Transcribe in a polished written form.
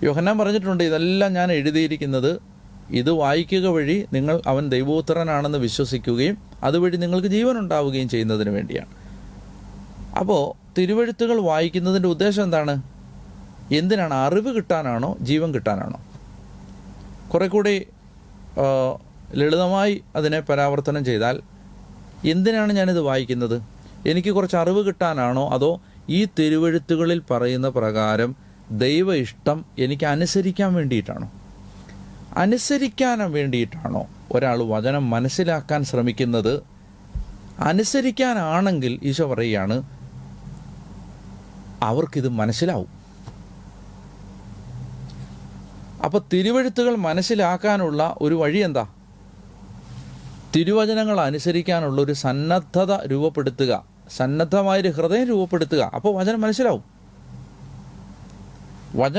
യോഹന്നാൻ പറഞ്ഞിട്ടുണ്ട്, ഇതെല്ലാം ഞാൻ എഴുതിയിരിക്കുന്നത് ഇത് വായിക്കുക വഴി നിങ്ങൾ അവൻ ദൈവപുത്രനാണെന്ന് വിശ്വസിക്കുകയും അതുവഴി നിങ്ങൾക്ക് ജീവൻ ഉണ്ടാവുകയും ചെയ്യുന്നതിന് വേണ്ടിയാണ്. അപ്പോൾ തിരുവെഴുത്തുകൾ വായിക്കുന്നതിൻ്റെ ഉദ്ദേശം എന്താണ്? എന്തിനാണ്? അറിവ് കിട്ടാനാണോ ജീവൻ കിട്ടാനാണോ? കുറെ കൂടി ലളിതമായി അതിനെ പരാവർത്തനം ചെയ്താൽ, എന്തിനാണ് ഞാനിത് വായിക്കുന്നത്? എനിക്ക് കുറച്ച് അറിവ് കിട്ടാനാണോ, അതോ ഈ തിരുവെഴുത്തുകളിൽ പറയുന്ന പ്രകാരം ദൈവ ഇഷ്ടം എനിക്ക് അനുസരിക്കാൻ വേണ്ടിയിട്ടാണോ? അനുസരിക്കാൻ വേണ്ടിയിട്ടാണോ ഒരാൾ വചനം മനസ്സിലാക്കാൻ ശ്രമിക്കുന്നത്? അനുസരിക്കാനാണെങ്കിൽ ഈശോ പറയുകയാണ് അവർക്കിത് മനസ്സിലാവും. അപ്പോൾ തിരുവെഴുത്തുകൾ മനസ്സിലാക്കാനുള്ള ഒരു വഴി എന്താ? തിരുവചനങ്ങൾ അനുസരിക്കാനുള്ള ഒരു സന്നദ്ധത രൂപപ്പെടുത്തുക, സന്നദ്ധമായൊരു ഹൃദയം രൂപപ്പെടുത്തുക. അപ്പോൾ വചനം മനസ്സിലാവും. വചനം